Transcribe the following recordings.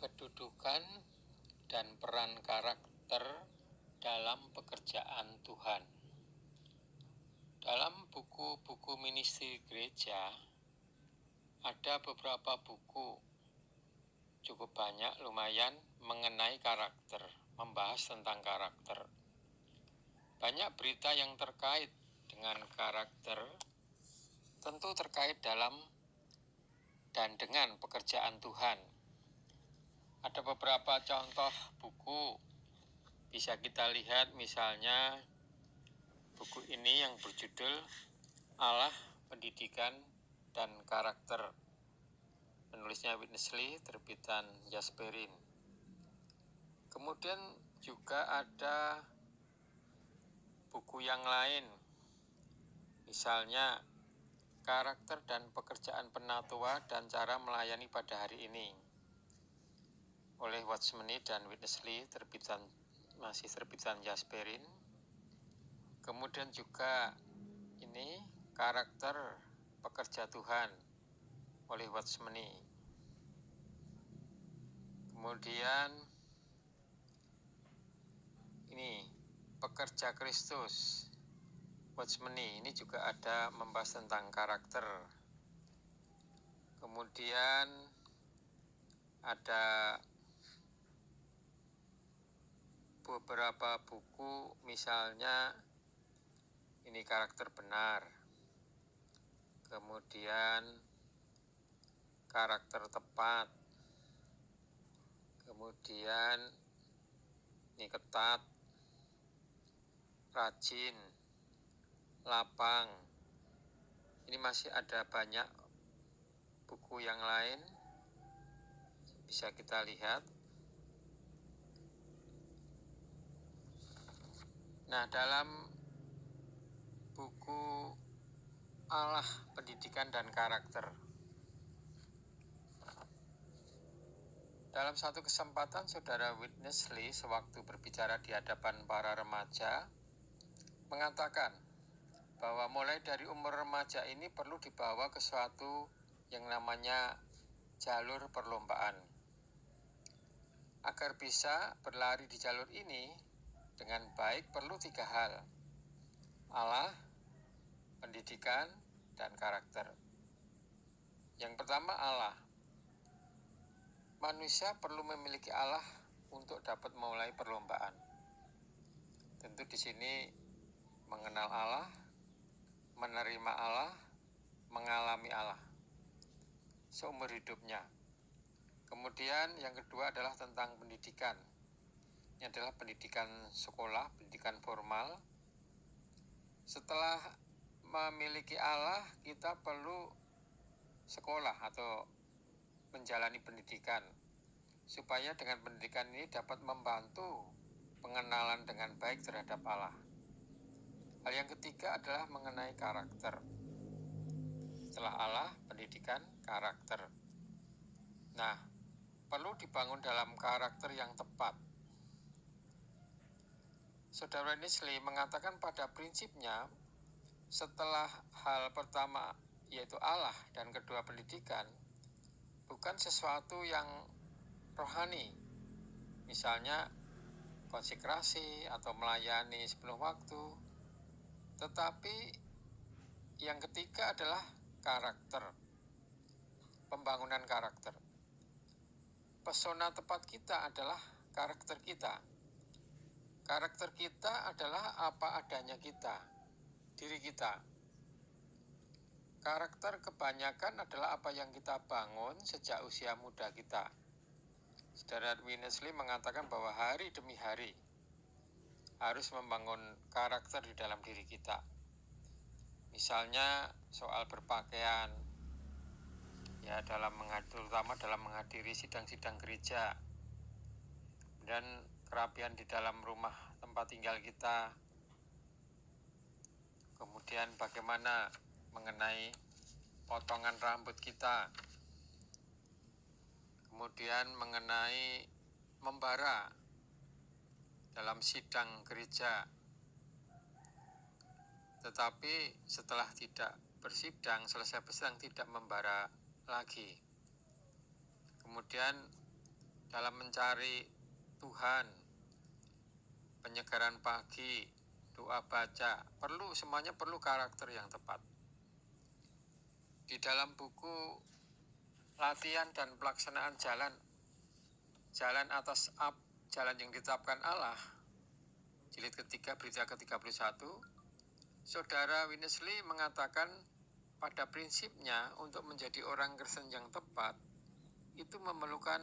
kedudukan dan peran karakter dalam pekerjaan Tuhan. Dalam buku-buku ministry gereja, ada beberapa buku, cukup banyak, lumayan, mengenai karakter, membahas tentang karakter. Banyak berita yang terkait dengan karakter, tentu terkait dalam dan dengan pekerjaan Tuhan. Ada beberapa contoh buku, bisa kita lihat misalnya buku ini yang berjudul Allah, Pendidikan dan Karakter. Penulisnya Witness Lee, terbitan Jasperin. Kemudian juga ada buku yang lain, misalnya Karakter dan Pekerjaan Penatua dan Cara Melayani pada Hari Ini, oleh Watchmeni dan Witness Lee, masih terbitan Jasperin. Kemudian juga ini Karakter Pekerja Tuhan oleh Watchmeni. Kemudian ini Pekerja Kristus Watchmeni, ini juga ada membahas tentang karakter. Kemudian ada beberapa buku, misalnya ini Karakter Benar, kemudian Karakter Tepat, kemudian ini Ketat, Rajin, Lapang. Ini masih ada banyak buku yang lain, bisa kita lihat. Nah, dalam buku Allah, Pendidikan dan Karakter, dalam satu kesempatan saudara Witness Lee sewaktu berbicara di hadapan para remaja mengatakan bahwa mulai dari umur remaja ini perlu dibawa ke suatu yang namanya jalur perlombaan. Agar bisa berlari di jalur ini dengan baik perlu 3 hal: Allah, pendidikan, dan karakter. Yang pertama, Allah. Manusia perlu memiliki Allah untuk dapat memulai perlombaan. Tentu di sini mengenal Allah, menerima Allah, mengalami Allah seumur hidupnya. Kemudian yang kedua adalah tentang pendidikan. Ini adalah pendidikan sekolah, pendidikan formal. Setelah memiliki Allah, kita perlu sekolah atau menjalani pendidikan, supaya dengan pendidikan ini dapat membantu pengenalan dengan baik terhadap Allah. Hal yang ketiga adalah mengenai karakter. Setelah Allah, pendidikan, karakter. Nah, perlu dibangun dalam karakter yang tepat. Saudara Nisli mengatakan pada prinsipnya, setelah hal pertama yaitu Allah dan kedua pendidikan, bukan sesuatu yang rohani, misalnya konsekrasi atau melayani sepenuh waktu, tetapi yang ketiga adalah karakter, pembangunan karakter. Pesona tepat kita adalah karakter kita. Karakter kita adalah apa adanya kita, diri kita. Karakter kebanyakan adalah apa yang kita bangun sejak usia muda kita. Saudara Witness Lee mengatakan bahwa hari demi hari harus membangun karakter di dalam diri kita. Misalnya soal berpakaian, ya terutama dalam menghadiri sidang-sidang gereja, dan kerapian di dalam rumah tempat tinggal kita. Kemudian bagaimana mengenai potongan rambut kita. Kemudian mengenai membara dalam sidang gereja. Tetapi setelah tidak bersidang, selesai bersidang tidak membara lagi. Kemudian dalam mencari Tuhan, penyegaran pagi, doa baca, semuanya perlu karakter yang tepat. Di dalam buku latihan dan pelaksanaan jalan atas jalan yang ditetapkan Allah, jilid ketiga berita ke-31, Saudara Winnesley mengatakan pada prinsipnya untuk menjadi orang Kristen yang tepat itu memerlukan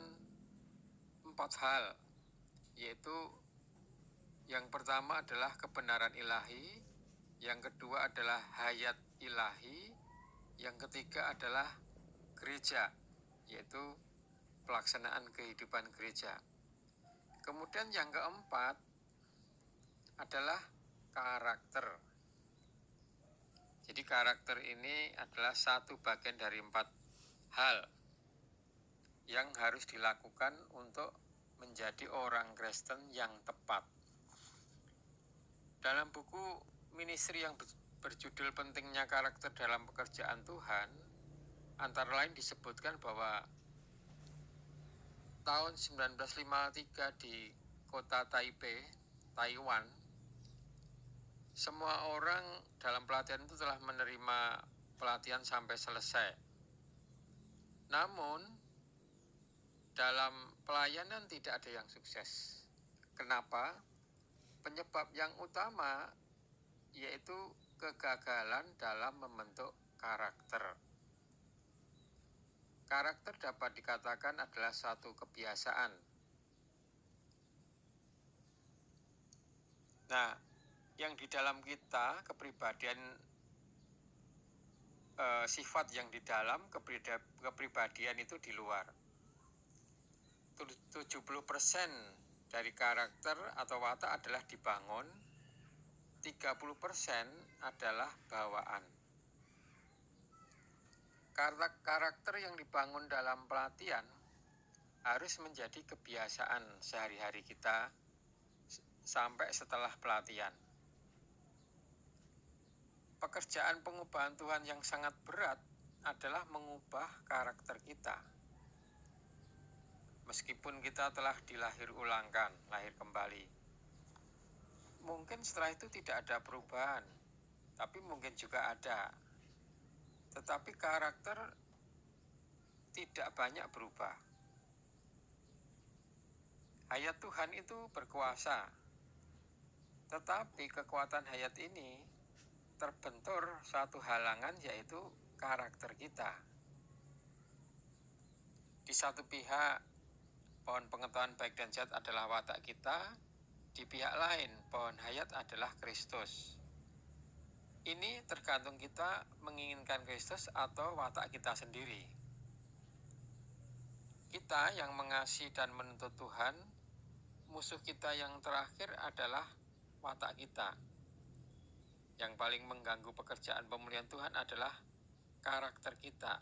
4 hal, yaitu yang pertama adalah kebenaran ilahi, yang kedua adalah hayat ilahi, yang ketiga adalah gereja, yaitu pelaksanaan kehidupan gereja. Kemudian yang keempat adalah karakter. Jadi karakter ini adalah satu bagian dari 4 hal yang harus dilakukan untuk menjadi orang Kristen yang tepat. Dalam buku ministry yang berjudul Pentingnya Karakter dalam Pekerjaan Tuhan, antara lain disebutkan bahwa tahun 1953 di kota Taipei, Taiwan, semua orang dalam pelatihan itu telah menerima pelatihan sampai selesai. Namun, dalam pelayanan tidak ada yang sukses. Kenapa? Penyebab yang utama yaitu kegagalan dalam membentuk karakter. Karakter dapat dikatakan adalah satu kebiasaan. Nah, yang di dalam kita, kepribadian, sifat yang di dalam kepribadian itu di luar. 70% dari karakter atau watak adalah dibangun, 30% adalah bawaan. Karakter yang dibangun dalam pelatihan harus menjadi kebiasaan sehari-hari kita sampai setelah pelatihan. Pekerjaan pengubahan Tuhan yang sangat berat adalah mengubah karakter kita. Meskipun kita telah dilahir ulangkan, lahir kembali, mungkin setelah itu tidak ada perubahan, tapi mungkin juga ada. Tetapi karakter tidak banyak berubah. Hayat Tuhan itu berkuasa, tetapi kekuatan hayat ini terbentur satu halangan, yaitu karakter kita. Di satu pihak, pohon pengetahuan baik dan jahat adalah watak kita, di pihak lain, pohon hayat adalah Kristus. Ini tergantung kita menginginkan Kristus atau watak kita sendiri. Kita yang mengasihi dan menuntut Tuhan, musuh kita yang terakhir adalah watak kita. Yang paling mengganggu pekerjaan pemulihan Tuhan adalah karakter kita.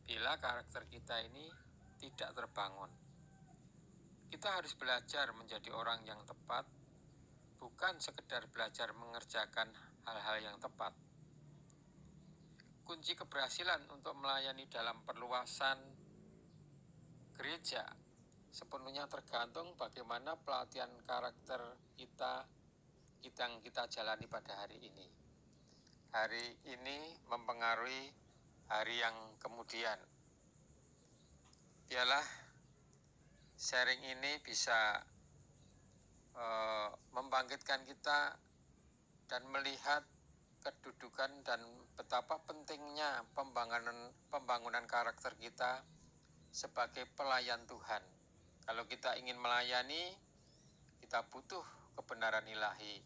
Bila karakter kita ini tidak terbangun, kita harus belajar menjadi orang yang tepat, bukan sekedar belajar mengerjakan hal-hal yang tepat. Kunci keberhasilan untuk melayani dalam perluasan gereja sepenuhnya tergantung bagaimana pelatihan karakter kita yang kita jalani pada hari ini. Hari ini mempengaruhi hari yang kemudian. Biarlah sharing ini bisa membangkitkan kita dan melihat kedudukan dan betapa pentingnya pembangunan karakter kita sebagai pelayan Tuhan. Kalau kita ingin melayani, kita butuh kebenaran ilahi.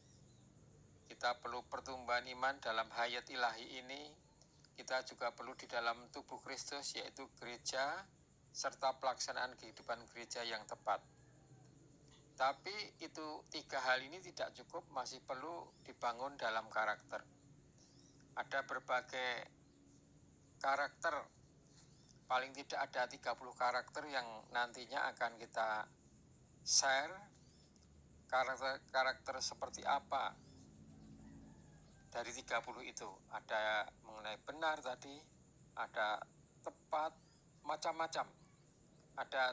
Kita perlu pertumbuhan iman dalam hayat ilahi ini. Kita juga perlu di dalam tubuh Kristus, yaitu gereja, serta pelaksanaan kehidupan gereja yang tepat. Tapi itu 3 hal ini tidak cukup, masih perlu dibangun dalam karakter. Ada berbagai karakter, paling tidak ada 30 karakter yang nantinya akan kita share. Karakter seperti apa dari 30 itu? Ada mengenai benar tadi, ada tepat, macam-macam. Ada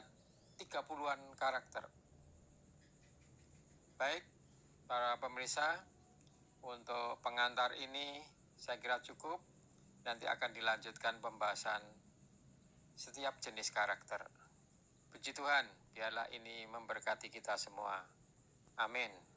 30-an karakter. Baik, para pemirsa, untuk pengantar ini saya kira cukup. Nanti akan dilanjutkan pembahasan setiap jenis karakter. Puji Tuhan, biarlah ini memberkati kita semua. Amin.